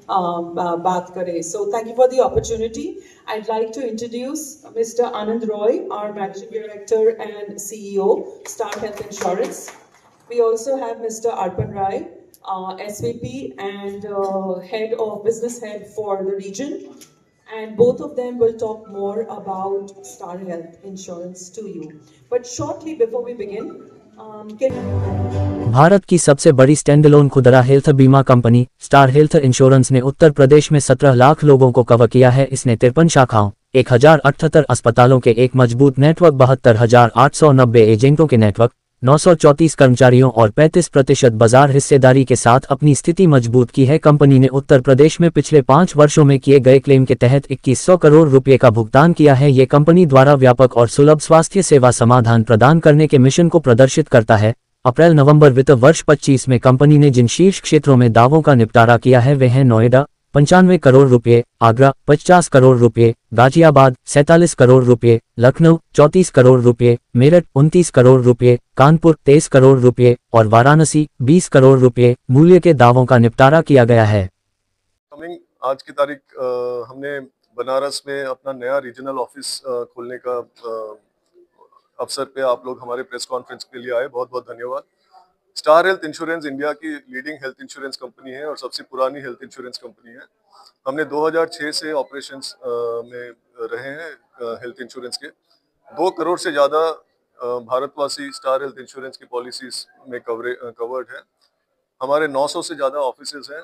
बात करें. So thank you for the opportunity. I'd like to introduce Mr. Anand Roy, our Managing Director and CEO, Star Health Insurance. We also have Mr. Arpan Rai, SVP and Head of Business Head for the region. And both of them will talk more about Star Health Insurance to you. But shortly before we begin, Bharat की सबसे बड़ी standalone खुदरा health बीमा company star health insurance ने उत्तर प्रदेश में 17 लाख लोगों को cover किया है। इसने 53 शाखाओं, 1078 अस्पतालों के एक मजबूत नेटवर्क, 72,890 एजेंटों के नेटवर्क, 934 कर्मचारियों और 35% बाजार हिस्सेदारी के साथ अपनी स्थिति मजबूत की है। कंपनी ने उत्तर प्रदेश में पिछले 5 वर्षों में किए गए क्लेम के तहत 2100 करोड़ रुपए का भुगतान किया है। ये कंपनी द्वारा व्यापक और सुलभ स्वास्थ्य सेवा समाधान प्रदान करने के मिशन को प्रदर्शित करता है। अप्रैल-नवंबर वित्त वर्ष 25 में कंपनी ने जिन शीर्ष क्षेत्रों में दावों का निपटारा किया है वे हैं: नोएडा 95 करोड़ रुपए, आगरा 50 करोड़ रुपए, गाजियाबाद 47 करोड़ रुपए, लखनऊ 34 करोड़ रुपए, मेरठ 29 करोड़ रुपए, कानपुर 23 करोड़ रुपए और वाराणसी 20 करोड़ रुपए मूल्य के दावों का निपटारा किया गया है। आज की तारीख हमने बनारस में अपना नया रीजनल ऑफिस खोलने का अवसर पे आप लोग हमारे प्रेस कॉन्फ्रेंस के लिए आए, बहुत बहुत धन्यवाद। स्टार हेल्थ इंश्योरेंस इंडिया की लीडिंग हेल्थ इंश्योरेंस कंपनी है और सबसे पुरानी हेल्थ इंश्योरेंस कंपनी है। हमने 2006 से ऑपरेशंस में रहे हैं हेल्थ इंश्योरेंस के। 2 करोड़ से ज़्यादा भारतवासी स्टार हेल्थ इंश्योरेंस की पॉलिसीज में कवर्ड है। हमारे 900 से ज़्यादा ऑफिसेज हैं।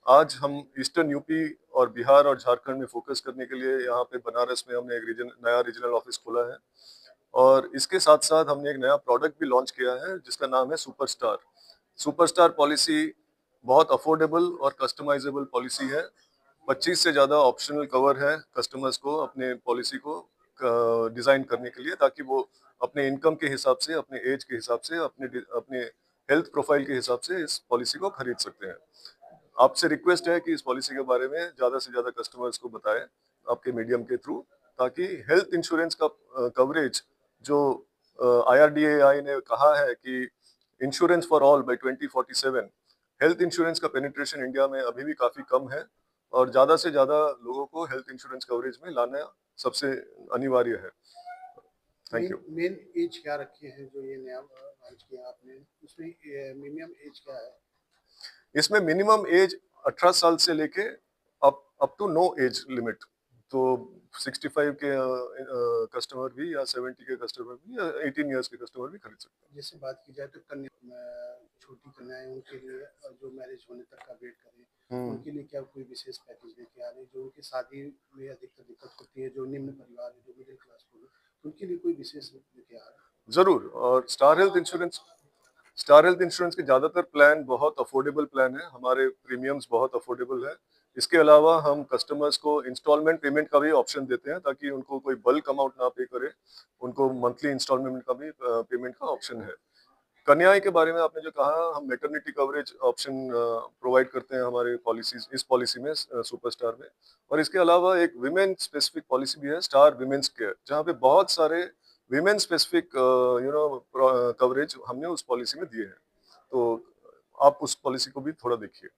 आज हम ईस्टर्न यूपी और बिहार और झारखंड में फोकस करने के लिए यहाँ पे बनारस में हमने एक नया रीजनल ऑफिस खोला है और इसके साथ साथ हमने एक नया प्रोडक्ट भी लॉन्च किया है जिसका नाम है सुपरस्टार। सुपरस्टार पॉलिसी बहुत अफोर्डेबल और कस्टमाइजेबल पॉलिसी है। 25 से ज़्यादा ऑप्शनल कवर है कस्टमर्स को अपने पॉलिसी को डिज़ाइन करने के लिए, ताकि वो अपने इनकम के हिसाब से, अपने एज के हिसाब से, अपने हेल्थ प्रोफाइल के हिसाब से इस पॉलिसी को खरीद सकते हैं। आपसे रिक्वेस्ट है कि इस पॉलिसी के बारे में ज़्यादा से ज़्यादा कस्टमर्स को बताएं आपके मीडियम के थ्रू, ताकि हेल्थ इंश्योरेंस का कवरेज जो IRDAI ने कहा है कि insurance for all by 2047, health insurance का पेनिट्रेशन इंडिया में अभी भी काफ़ी कम है और ज़्यादा से ज़्यादा लोगों को हेल्थ इंश्योरेंस कवरेज में लाना सबसे अनिवार्य है। Thank you. मेन एज क्या रखी है जो ये नया लॉन्च किया आपने, उसमें मिनिमम एज क्या है? इसमें मिनिमम एज 18 साल से लेके up to no age limit, तो 65 के कस्टमर भी या 70 के कस्टमर भी या 18 इयर्स के कस्टमर भी खरीद सकते हैं। जैसे बात की जाए तो छोटी कन्याएं उनके लिए जो मैरिज होने तक का वेट करें, उनके लिए क्या कोई विशेष पैकेज लेके आ रहे हैं? जो उनकी शादी में अधिकतर दिक्कत होती है, जो निम्न परिवार है, जो मिडिल क्लास लोग हैं, उनके लिए कोई विशेष लेके आ रहे हैं? जरूर। और स्टार हेल्थ इंश्योरेंस के ज़्यादातर प्लान बहुत अफोर्डेबल प्लान है। हमारे प्रीमियम्स बहुत अफोर्डेबल है। इसके अलावा हम कस्टमर्स को इंस्टॉलमेंट पेमेंट का भी ऑप्शन देते हैं, ताकि उनको कोई बल्क अमाउंट ना पे करे, उनको मंथली इंस्टॉलमेंट का भी पेमेंट का ऑप्शन है। कन्याएं के बारे में आपने जो कहा, हम मैटरनिटी कवरेज ऑप्शन प्रोवाइड करते हैं हमारे पॉलिसीज, इस पॉलिसी में सुपरस्टार में। और इसके अलावा एक विमेन स्पेसिफिक पॉलिसी भी है, स्टार विमेन्स केयर, जहाँ पे बहुत सारे विमेन स्पेसिफिक कवरेज हमने उस पॉलिसी में दिए हैं। तो आप उस पॉलिसी को भी थोड़ा देखिए।